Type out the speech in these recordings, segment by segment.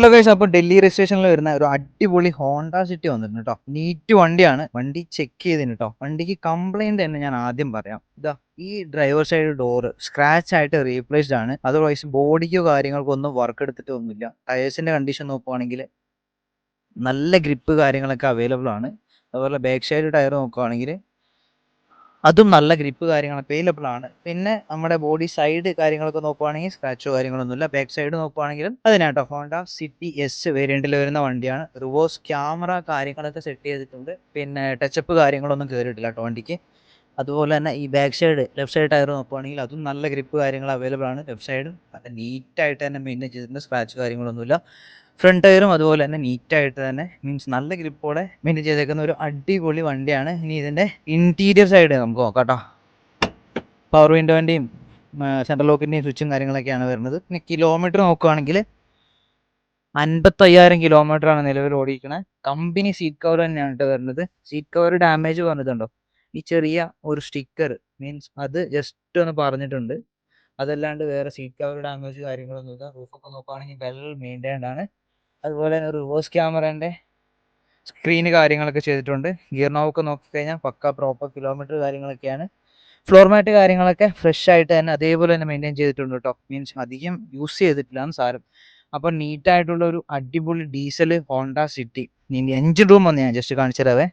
Hello guys, അപ്പോൾ ഡൽഹി രജിസ്ട്രേഷനിൽ വരുന്ന ഒരു അടിപൊളി ഹോണ്ട സിറ്റി വന്നിട്ടുണ്ട് കേട്ടോ. നീറ്റ് വണ്ടിയാണ്. വണ്ടി ചെക്ക് ചെയ്തിന് കേട്ടോ. വണ്ടിക്ക് കംപ്ലൈന്റ് തന്നെ ഞാൻ ആദ്യം പറയാം. ഇതാ ഈ ഡ്രൈവർ സൈഡ് ഡോറ് സ്ക്രാച്ച് ആയിട്ട് റീപ്ലേസ്ഡ് ആണ്. അതർവൈസ് ബോഡിക്കോ കാര്യങ്ങൾക്കോ ഒന്നും വർക്ക് എടുത്തിട്ട് ഒന്നുമില്ല. ടയേഴ്സിന്റെ കണ്ടീഷൻ നോക്കുവാണെങ്കിൽ നല്ല ഗ്രിപ്പ് കാര്യങ്ങളൊക്കെ അവൈലബിൾ ആണ്. അതുപോലെ ബാക്ക് സൈഡ് ടയർ നോക്കുവാണെങ്കിൽ അതും നല്ല ഗ്രിപ്പ് കാര്യങ്ങളൊക്കെ അവൈലബിൾ ആണ്. പിന്നെ നമ്മുടെ ബോഡി സൈഡ് കാര്യങ്ങളൊക്കെ നോക്കുവാണെങ്കിൽ സ്ക്രാച്ചോ കാര്യങ്ങളൊന്നുമില്ല. ബാക്ക് സൈഡ് നോക്കുവാണെങ്കിലും അതിനാട്ടോ ഹോണ്ട സിറ്റി എസ് വേരിയന്റിൽ വരുന്ന വണ്ടിയാണ്. റിവേഴ്സ് ക്യാമറ കാര്യങ്ങളൊക്കെ സെറ്റ് ചെയ്തിട്ടുണ്ട്. പിന്നെ ടച്ചപ്പ് കാര്യങ്ങളൊന്നും കയറിയിട്ടില്ല കേട്ടോ വണ്ടിക്ക്. അതുപോലെ തന്നെ ഈ back side left side tyre നോക്കുവാണെങ്കിൽ അതും നല്ല ഗ്രിപ്പ് കാര്യങ്ങൾ അവൈലബിൾ ആണ്. ലെഫ്റ്റ് സൈഡും നല്ല നീറ്റായിട്ട് തന്നെ മെയിൻറ്റെയിൻ ചെയ്തിട്ടുണ്ട്. സ്ക്രാച്ച് കാര്യങ്ങളൊന്നുമില്ല. ഫ്രണ്ട് ടയറും അതുപോലെ തന്നെ നീറ്റായിട്ട് തന്നെ മീൻസ് നല്ല ഗ്രിപ്പോടെ മെയിൻറ്റെയിൻ ചെയ്തേക്കുന്ന ഒരു അടിപൊളി വണ്ടിയാണ്. ഇനി ഇതിൻ്റെ ഇൻറ്റീരിയർ സൈഡ് നമുക്ക് നോക്കാം കേട്ടോ. പവർ വിൻഡോൻ്റെയും സെൻട്രൽ ലോക്കിൻ്റെയും സ്വിച്ചും കാര്യങ്ങളൊക്കെയാണ് വരുന്നത്. പിന്നെ കിലോമീറ്റർ നോക്കുകയാണെങ്കിൽ 55,000 കിലോമീറ്ററാണ് നിലവിൽ ഓടിയിരിക്കുന്നത്. കമ്പനി സീറ്റ് കവർ തന്നെയാണ് വരുന്നത്. സീറ്റ് കവർ ഡാമേജ് പറഞ്ഞിട്ടുണ്ടോ, ഈ ചെറിയ ഒരു സ്റ്റിക്കർ മീൻസ് അത് ജസ്റ്റ് ഒന്ന് പറഞ്ഞിട്ടുണ്ട്. അതല്ലാണ്ട് വേറെ സീറ്റ് കവർ ഡാമേജ് കാര്യങ്ങളൊന്നുമില്ല. റൂഫൊക്കെ നോക്കുകയാണെങ്കിൽ വെൽ മെയിൻറ്റൈൻഡ് ആണ്. അതുപോലെ തന്നെ റിവേഴ്സ് ക്യാമറേൻ്റെ സ്ക്രീന് കാര്യങ്ങളൊക്കെ ചെയ്തിട്ടുണ്ട്. ഗിയർ നോബൊക്കെ നോക്കിക്കഴിഞ്ഞാൽ പക്ക പ്രോപ്പർ കിലോമീറ്റർ കാര്യങ്ങളൊക്കെയാണ്. ഫ്ലോർ മാറ്റ് കാര്യങ്ങളൊക്കെ ഫ്രഷ് ആയിട്ട് തന്നെ അതേപോലെ തന്നെ മെയിൻറ്റെയിൻ ചെയ്തിട്ടുണ്ട് കേട്ടോ. മീൻസ് അധികം യൂസ് ചെയ്തിട്ടില്ല എന്ന് സാരം. അപ്പം നീറ്റായിട്ടുള്ള ഒരു അടിപൊളി diesel Honda City. Engine room ഒന്ന് ഞാൻ ജസ്റ്റ് കാണിച്ചു തരാവേ.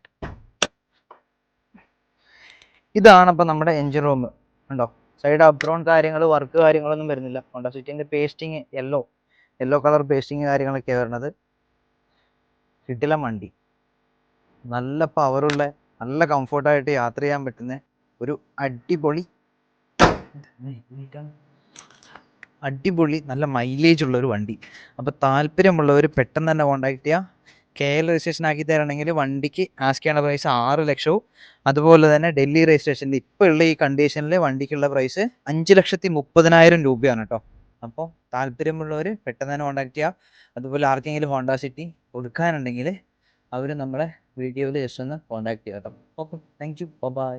ഇതാണ് അപ്പം നമ്മുടെ എഞ്ചിൻ റൂം. ഉണ്ടോ, സൈഡ് അപ്രോൺ കാര്യങ്ങൾ വർക്ക് കാര്യങ്ങളൊന്നും വരുന്നില്ല. ഹോണ്ട സിറ്റിൻ്റെ പേസ്റ്റിങ് യെല്ലോ കളർ പേസ്റ്റിങ് കാര്യങ്ങളൊക്കെയാണ് വരുന്നത്. കിടിലൻ വണ്ടി, നല്ല പവറുള്ള, നല്ല കംഫർട്ടായിട്ട് യാത്ര ചെയ്യാൻ പറ്റുന്ന ഒരു അടിപൊളി നല്ല മൈലേജ് ഉള്ള ഒരു വണ്ടി. അപ്പോൾ താല്പര്യമുള്ളവർ പെട്ടെന്ന് തന്നെ കോൺടാക്ട് ചെയ്യുക. KL രജിസ്ട്രേഷൻ ആക്കി തരണമെങ്കിൽ വണ്ടിക്ക് ആസ്ക് ചെയ്യുന്ന പ്രൈസ് 6 ലക്ഷവും, അതുപോലെ തന്നെ ഡൽഹി രജിസ്ട്രേഷനിൽ ഇപ്പോൾ ഉള്ള ഈ കണ്ടീഷനിൽ വണ്ടിക്കുള്ള പ്രൈസ് 5,30,000 രൂപയാണ് കേട്ടോ. അപ്പോൾ താല്പര്യമുള്ളവർ പെട്ടെന്ന് തന്നെ കോൺടാക്ട് ചെയ്യുക. അതുപോലെ ആർക്കെങ്കിലും ഹോണ്ട സിറ്റി കൊടുക്കാനുണ്ടെങ്കിൽ അവർ നമ്മളെ വീഡിയോയിൽ ജസ്റ്റ് ഒന്ന് കോൺടാക്ട് ചെയ്യാം കേട്ടോ. Okay, thank you, by.